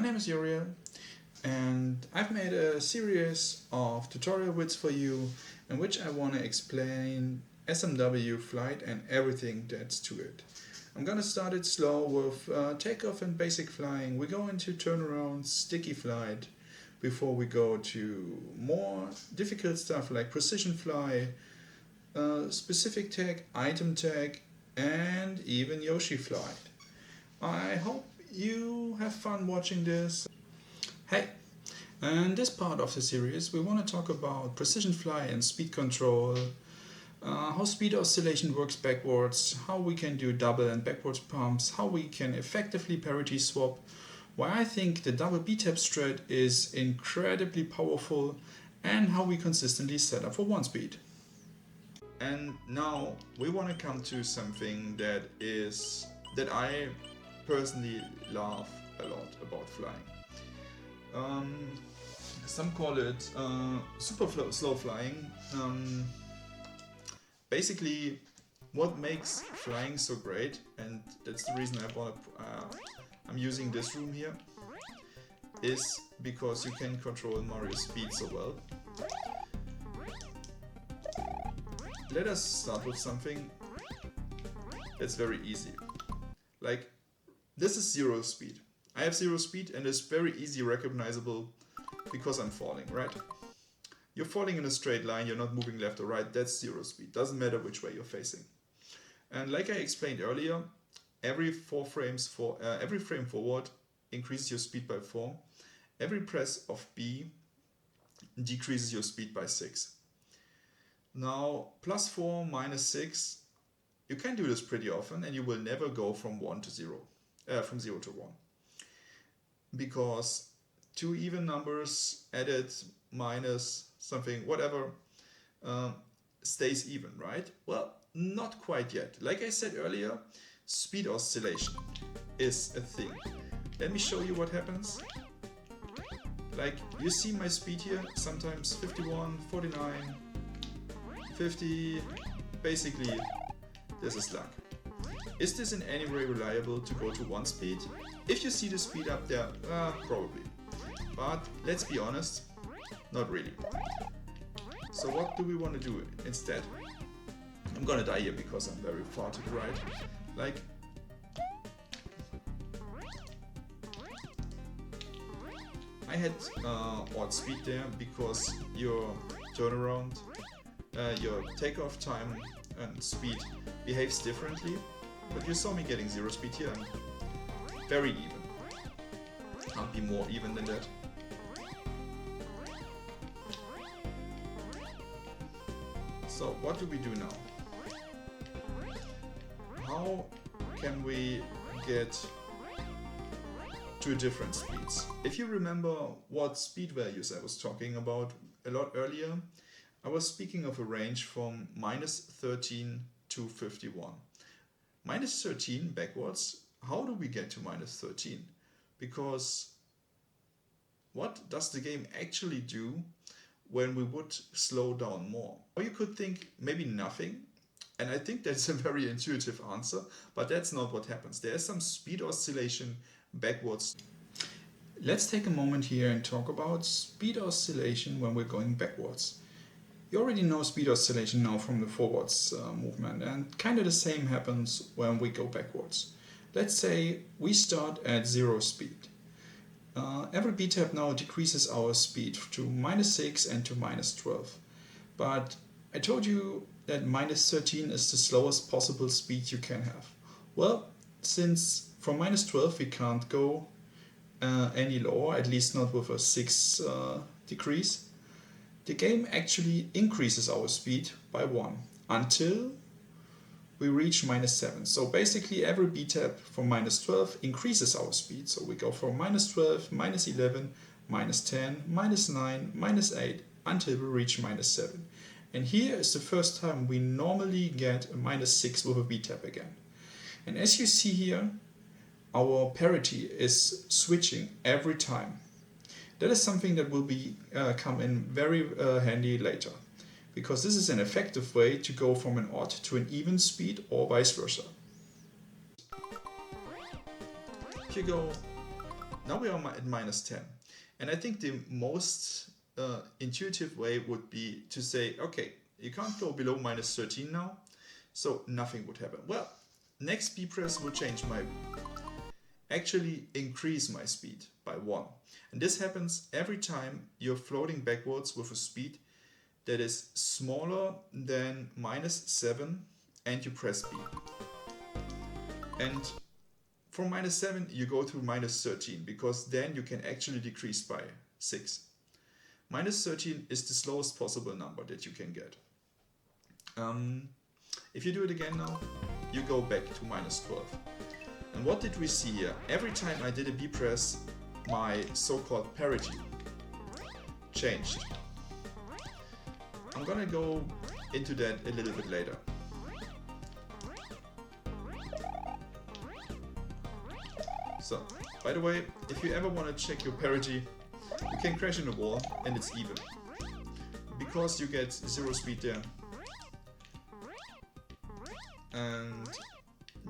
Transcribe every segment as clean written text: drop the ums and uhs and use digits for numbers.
name is Uriel, and I've made a series of tutorial vids for you in which I want to explain SMW flight and everything that's to it. I'm gonna start it slow with takeoff and basic flying. We go into turnaround, sticky flight, before we go to more difficult stuff like precision fly, specific tag, item tag, and even Yoshi flight. I hope you have fun watching this. Hey, in this part of the series we want to talk about precision fly and speed control, how speed oscillation works backwards, how we can do double and backwards pumps, how we can effectively parity swap, why I think the double B strat is incredibly powerful, and how we consistently set up for one speed. And now we want to come to something that I personally love a lot about flying. Some call it super slow flying. Basically, what makes flying so great, and that's the reason I'm using this room here, is because you can control Mario's speed so well. Let us start with something that's very easy. Like, this is zero speed. I have zero speed and it's very easy recognizable because I'm falling, right? You're falling in a straight line, you're not moving left or right, that's zero speed. Doesn't matter which way you're facing. And like I explained earlier, every frame forward increases your speed by 4. Every press of B decreases your speed by 6. Now, +4, -6, you can do this pretty often and you will never go from 1 to 0, from 0 to 1. Because two even numbers added minus something, whatever, stays even, right? Well, not quite yet. Like I said earlier, speed oscillation is a thing. Let me show you what happens. Like, you see my speed here, sometimes 51, 49, 50, basically this is luck. Is this in any way reliable to go to one speed? If you see the speed up there, probably. But let's be honest, not really. So what do we want to do instead? I'm gonna die here because I'm very far to the right. Like, I had odd speed there because your turnaround, your takeoff time and speed behaves differently. But you saw me getting zero speed here and very even. Can't be more even than that. So what do we do now? How can we get to different speeds? If you remember what speed values I was talking about a lot earlier, I was speaking of a range from -13 to 51. -13 backwards, how do we get to -13? Because what does the game actually do when we would slow down more? Or you could think maybe nothing, and I think that's a very intuitive answer, but that's not what happens. There's some speed oscillation backwards. Let's take a moment here and talk about speed oscillation when we're going backwards. You already know speed oscillation now from the forwards movement, and kind of the same happens when we go backwards. Let's say we start at 0 speed. Every B tab now decreases our speed to -6 and to -12. But I told you that -13 is the slowest possible speed you can have. Well, since from -12 we can't go any lower, at least not with a 6 decrease, the game actually increases our speed by 1 until we reach -7. So basically every B tab from -12 increases our speed. So we go from -12, -11, -10, -9, -8 until we reach -7. And here is the first time we normally get a -6 with a B tab again. And as you see here, our parity is switching every time. That is something that will come in very handy later, because this is an effective way to go from an odd to an even speed or vice versa. If you go now we are at minus 10. And I think the most intuitive way would be to say, okay, you can't go below minus 13 now, so nothing would happen. Well, next B press will actually increase my speed by 1. And this happens every time you're floating backwards with a speed that is smaller than minus 7 and you press B. And from minus 7 you go to minus 13, because then you can actually decrease by 6. Minus 13 is the slowest possible number that you can get. If you do it again now, you go back to minus 12. And what did we see here? Every time I did a B press, my so-called parity changed. I'm gonna go into that a little bit later. So, by the way, if you ever want to check your parity, you can crash in a wall and it's even, because you get 0 speed there. And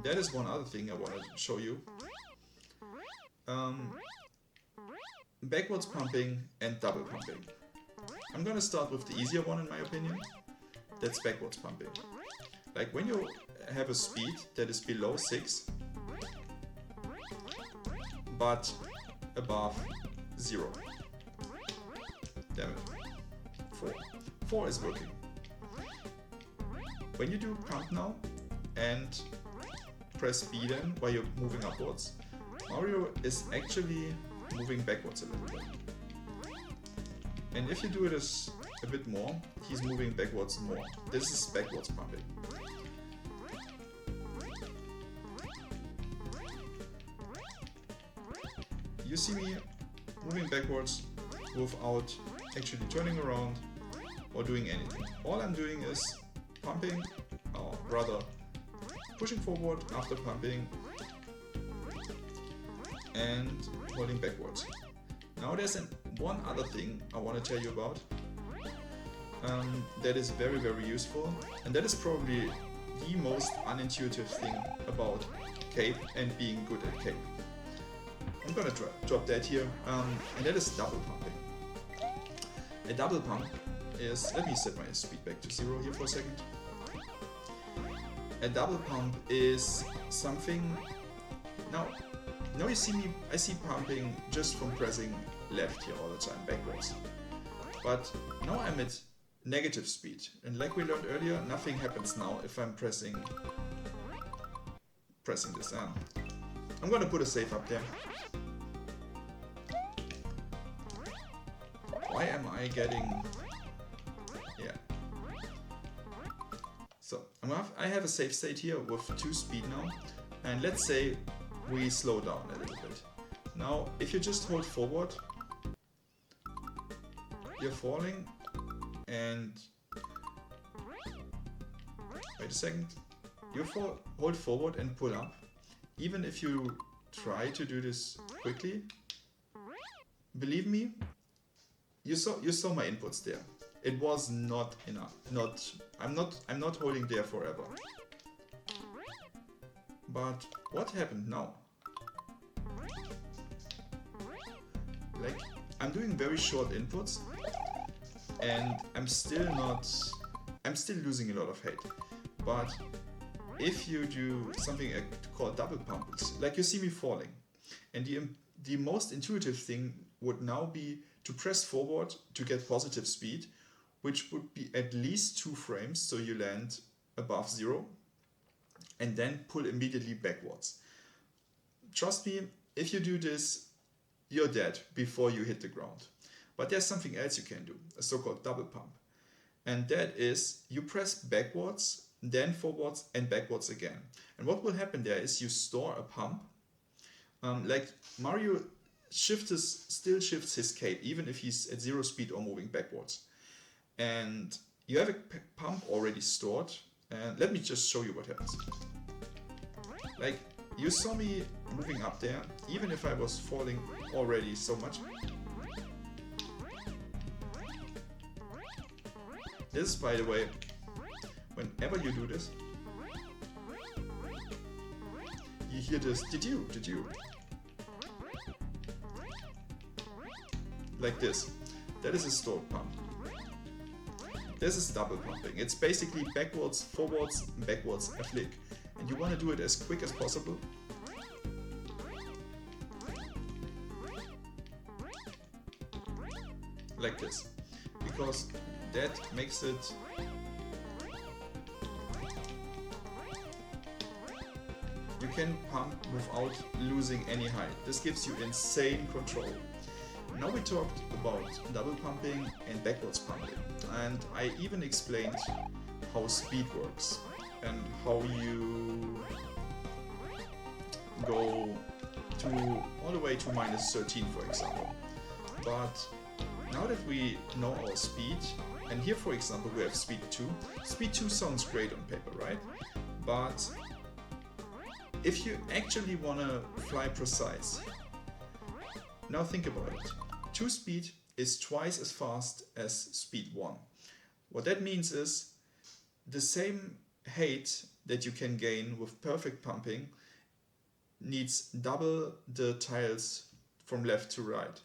that is one other thing I want to show you. Backwards pumping and double pumping. I'm gonna start with the easier one in my opinion. That's backwards pumping. Like when you have a speed that is below 6 but above 0. Damn it. 4. 4 is working. When you do pump now and press B then while you're moving upwards, Mario is actually moving backwards a little bit. And if you do it a bit more, he's moving backwards more. This is backwards pumping. You see me moving backwards without actually turning around or doing anything. All I'm doing is pumping, or rather pushing forward after pumping and holding backwards. Now there's one other thing I want to tell you about that is very, very useful, and that is probably the most unintuitive thing about cape and being good at cape. I'm gonna drop that here, and that is double pumping. A double pump is, let me set my speed back to 0 here for a second. A double pump is something, now you see me, I see pumping just from pressing left here all the time, backwards. But now I'm at negative speed, and like we learned earlier, nothing happens now if I'm pressing this down. I'm gonna put a save up there. Why am I getting... yeah. So, I have a save state here with 2 speed now, and let's say we slow down a little bit. Now, if you just hold forward, you're falling, and wait a second, you hold forward and pull up. Even if you try to do this quickly, believe me, you saw my inputs there. It was not enough. I'm not holding there forever. But what happened now? Like, I'm doing very short inputs, and I'm still losing a lot of height. But if you do something called double pumps, like you see me falling, and the most intuitive thing would now be to press forward to get positive speed, which would be at least 2 frames, so you land above 0, and then pull immediately backwards. Trust me, if you do this, you're dead before you hit the ground. But there's something else you can do, a so-called double pump. And that is, you press backwards, then forwards and backwards again. And what will happen there is you store a pump. Like Mario still shifts his cape, even if he's at 0 speed or moving backwards. And you have a pump already stored. And let me just show you what happens. Like, you saw me moving up there, even if I was falling already so much. This, by the way, whenever you do this, you hear this, did you? like this. That is a stalled pump. This is double pumping. It's basically backwards, forwards, backwards, a flick. And you want to do it as quick as possible. Like this. Because that makes it you can pump without losing any height. This gives you insane control. Now we talked about double pumping and backwards pumping, and I even explained how speed works and how you go to all the way to -13, for example. But now that we know our speed, and here for example we have speed 2. Speed 2 sounds great on paper, right? But if you actually want to fly precise, now think about it. 2 speed is twice as fast as speed 1. What that means is the same height that you can gain with perfect pumping needs double the tiles from left to right.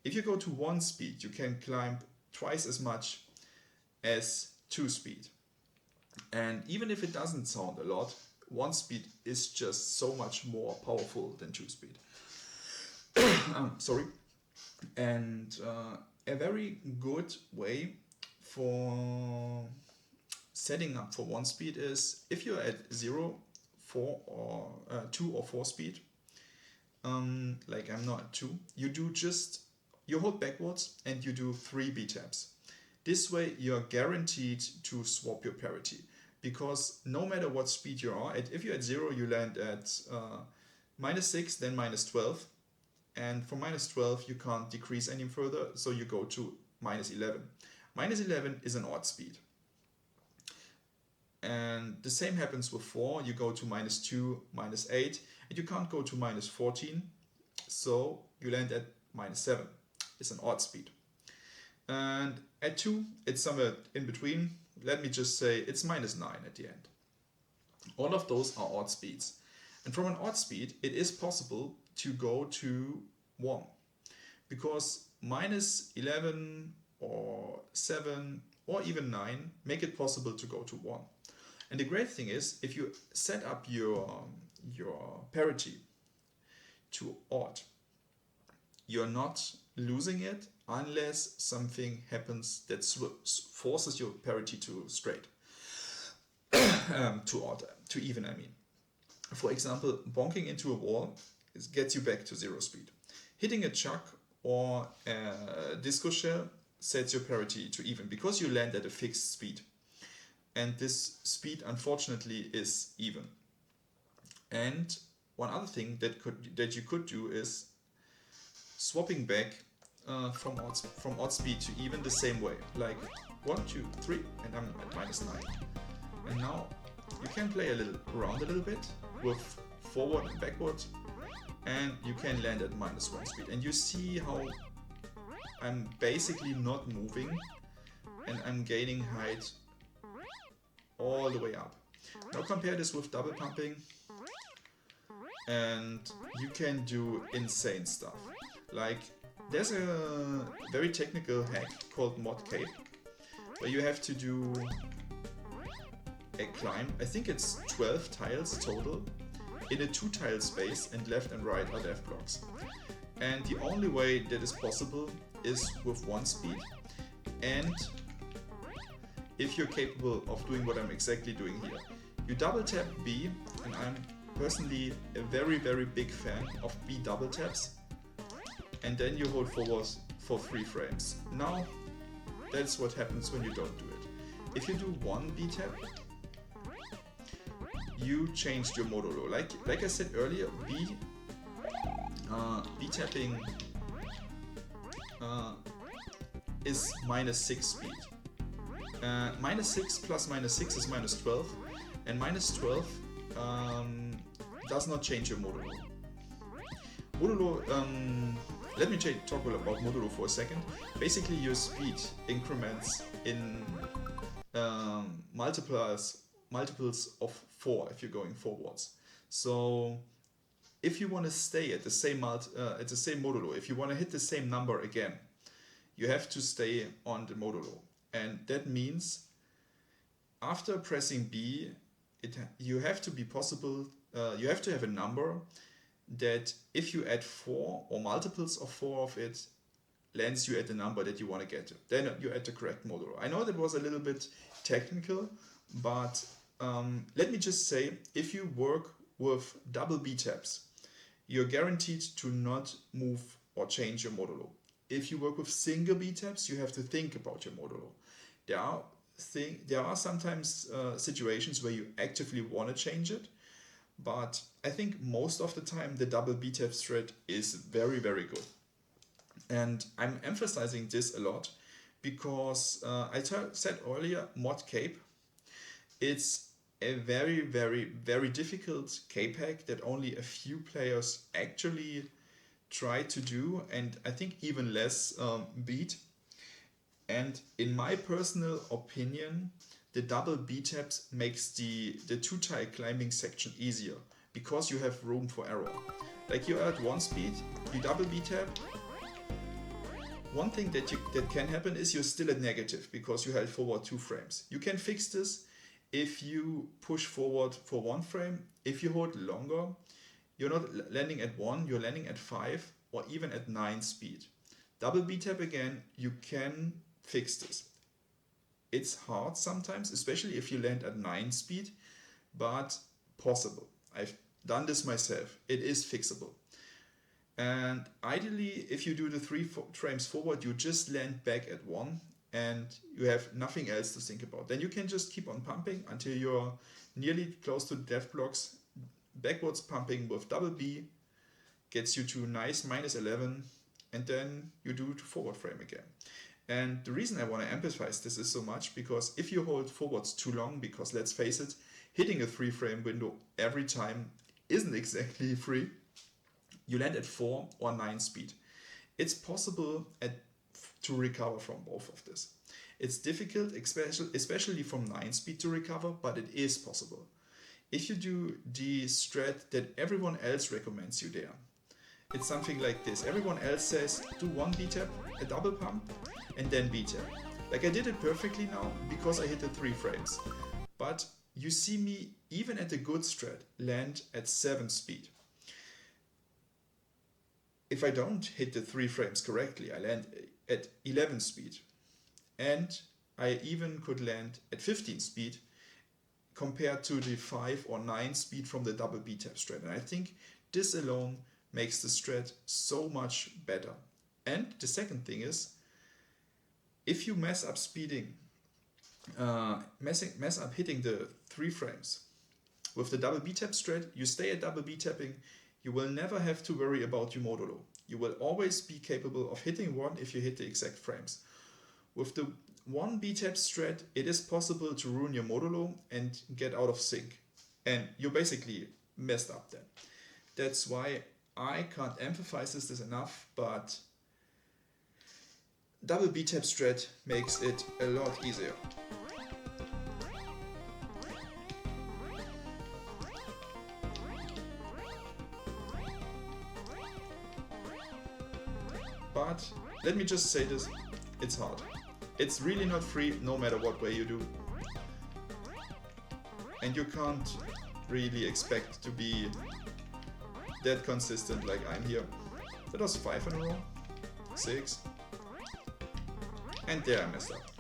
If you go to 1 speed, you can climb twice as much as 2 speed. And even if it doesn't sound a lot, 1 speed is just so much more powerful than 2 speed. Sorry. And a very good way for setting up for 1 speed is if you're at 0, 4 or 2 or 4 speed, like I'm not at 2, you hold backwards and you do 3 B taps. This way you're guaranteed to swap your parity, because no matter what speed you are at, if you're at 0 you land at -6, then -12, and from -12 you can't decrease any further, so you go to -11. -11 is an odd speed. And the same happens with 4, you go to -2, -8, and you can't go to -14, so you land at -7. It's an odd speed. And at 2, it's somewhere in between. Let me just say it's -9 at the end. All of those are odd speeds. And from an odd speed, it is possible to go to 1. Because -11 or 7 or even 9 make it possible to go to 1. And the great thing is, if you set up your parity to odd, you're not losing it unless something happens that forces your parity to straight, to odd, to even, I mean. For example, bonking into a wall gets you back to 0 speed. Hitting a chuck or a disco shell sets your parity to even, because you land at a fixed speed. And this speed, unfortunately, is even. And one other thing that you could do is swapping back from odd speed to even the same way, like 1, 2, 3, and I'm at -9. And now you can play around a little bit with forward and backward, and you can land at -1 speed. And you see how I'm basically not moving, and I'm gaining height all the way up. Now compare this with double pumping, and you can do insane stuff. Like, there's a very technical hack called mod cape, where you have to do a climb. I think it's 12 tiles total in a 2-tile space, and left and right are death blocks. And the only way that is possible is with 1 speed, and if you're capable of doing what I'm exactly doing here. You double tap B, and I'm personally a very, very big fan of B double taps, and then you hold forward for 3 frames. Now, that's what happens when you don't do it. If you do 1 B tap, you changed your modulo. Like I said earlier, B tapping is -6 speed. -6 plus -6 is -12, and -12 does not change your modulo. Modulo, let me talk about modulo for a second. Basically, your speed increments in multiples of 4 if you're going forwards. So if you want to stay at the same modulo, if you want to hit the same number again, you have to stay on the modulo. And that means after pressing B, you have to be possible, you have to have a number that if you add 4 or multiples of 4 of it, lands you at the number that you want to get to. Then you're at the correct modulo. I know that was a little bit technical, but let me just say, if you work with double B taps, you're guaranteed to not move or change your modulo. If you work with single B taps, you have to think about your modulo. There are sometimes situations where you actively want to change it, but I think most of the time the double B tap strat is very, very good. And I'm emphasizing this a lot because I said earlier, mod cape, it's a very, very, very difficult cape hack that only a few players actually try to do, and I think even less beat. And in my personal opinion, the double B taps makes the two-tile climbing section easier because you have room for error. Like you're at 1 speed, you double B tap. One thing that can happen is you're still at negative because you held forward 2 frames. You can fix this if you push forward for 1 frame. If you hold longer, you're not landing at 1, you're landing at 5 or even at 9 speed. Double B tap again, you can fix this. It's hard sometimes, especially if you land at 9 speed, but possible. I've done this myself. It is fixable. And ideally, if you do the 3 frames forward, you just land back at 1 and you have nothing else to think about. Then you can just keep on pumping until you're nearly close to the death blocks. Backwards pumping with double B gets you to nice -11, and then you do the forward frame again. And the reason I want to emphasize this is so much because if you hold forwards too long, because let's face it, hitting a 3 frame window every time isn't exactly free, you land at 4 or 9 speed. It's possible to recover from both of this. It's difficult, especially from 9 speed to recover, but it is possible. If you do the strat that everyone else recommends you there, it's something like this. Everyone else says do 1 B tap, a double pump, and then B tap. Like I did it perfectly now because I hit the 3 frames. But you see me, even at a good strat, land at 7 speed. If I don't hit the 3 frames correctly, I land at 11 speed. And I even could land at 15 speed compared to the 5 or 9 speed from the double B tap strat. And I think this alone makes the strat so much better. And the second thing is, if you mess up speeding, mess up hitting the 3 frames, with the double B tap strat, you stay at double B tapping, you will never have to worry about your modulo. You will always be capable of hitting 1 if you hit the exact frames. With the 1 B tap strat, it is possible to ruin your modulo and get out of sync. And you're basically messed up then. That's why I can't emphasize this enough, but double B tap strat makes it a lot easier. But let me just say this, it's hard. It's really not free no matter what way you do. And you can't really expect to be that consistent like I'm here. That was 5 in a row, 6, and there I messed up.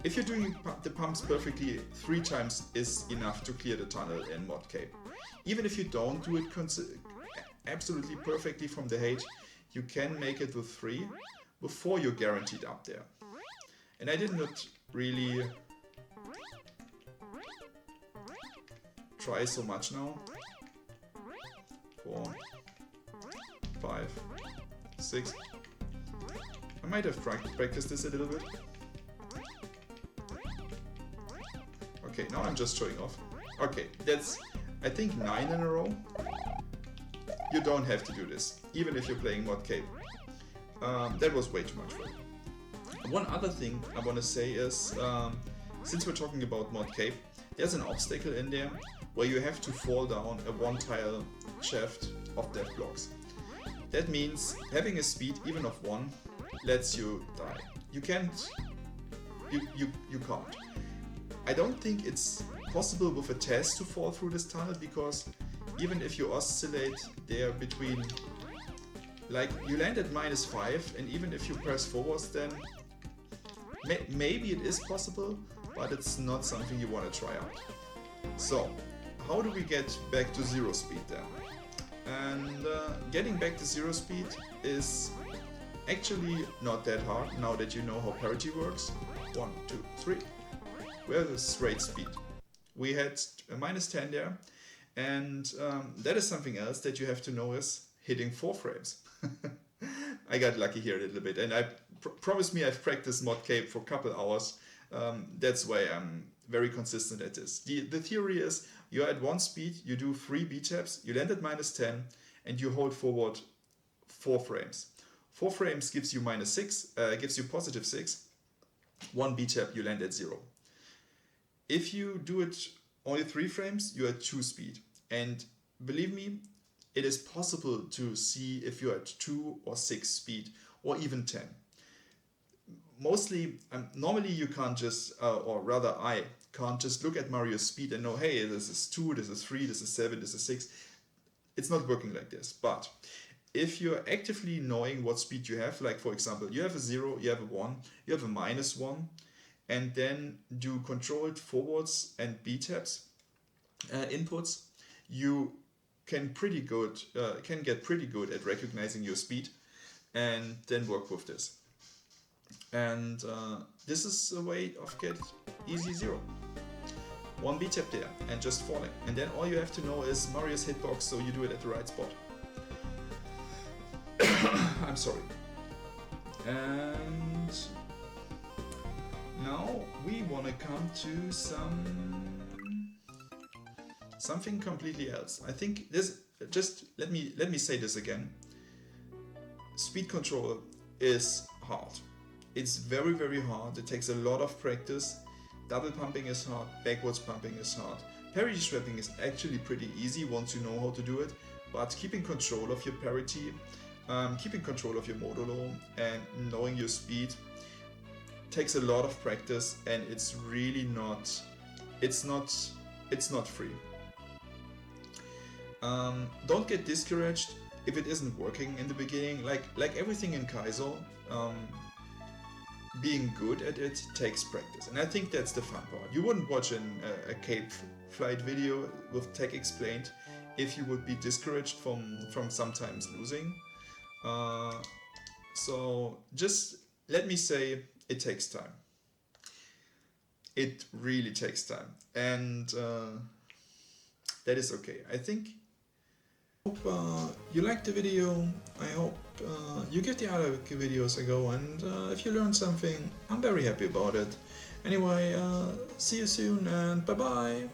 If you're doing the pumps perfectly, 3 times is enough to clear the tunnel in mod cape. Even if you don't do it absolutely perfectly from the height, you can make it with 3 before you're guaranteed up there. And I did not really try so much now. 4, 5, 6. I might have practiced this a little bit. Okay, now I'm just showing off. Okay, that's, I think, 9 in a row. You don't have to do this, even if you're playing mod cape. That was way too much work. One other thing I want to say is, since we're talking about mod cape, there's an obstacle in there where you have to fall down a 1-tile shaft of death blocks. That means having a speed even of 1 lets you die. You can't. You can't. I don't think it's possible with a test to fall through this tunnel, because even if you oscillate there between, like, you land at -5, and even if you press forwards, then maybe it is possible, but it's not something you want to try out. So, how do we get back to 0 speed then? And getting back to 0 speed is actually not that hard now that you know how parity works. 1, 2, 3. We have a straight speed. We had a -10 there, and that is something else that you have to know is hitting 4 frames. I got lucky here a little bit, and I promise me I've practiced mod cape for a couple hours. That's why I'm very consistent at this. The theory is you're at 1 speed, you do 3 B taps, you land at -10, and you hold forward 4 frames. 4 frames gives you -6, gives you +6. 1 B tap, you land at 0. If you do it only 3 frames, you're at 2 speed. And believe me, it is possible to see if you're at 2 or 6 speed, or even 10. Mostly, normally you can't just, or rather I can't just look at Mario's speed and know, hey, this is 2, this is 3, this is 7, this is 6. It's not working like this. But if you're actively knowing what speed you have, like for example, you have a 0, you have a 1, you have a -1, and then do controlled forwards and B taps inputs, you can get pretty good at recognizing your speed and then work with this. And this is a way of get easy 0. 1 B tap there and just falling. And then all you have to know is Mario's hitbox, so you do it at the right spot. I'm sorry. And now we want to come to something completely else. I think this, just let me say this again. Speed control is hard. It's very, very hard. It takes a lot of practice. Double pumping is hard, backwards pumping is hard. Parity swapping is actually pretty easy once you know how to do it, but keeping control of your parity, keeping control of your modulo, and knowing your speed takes a lot of practice, and it's really not, it's not free. Don't get discouraged if it isn't working in the beginning. Like everything in Kaizo, being good at it takes practice, and I think that's the fun part. You wouldn't watch a cape flight video with tech explained if you would be discouraged from sometimes losing. So just let me say, it takes time. It really takes time, and that is okay. I think. Hope you liked the video. I hope you give the other videos a go, and if you learned something, I'm very happy about it. Anyway, see you soon, and bye bye.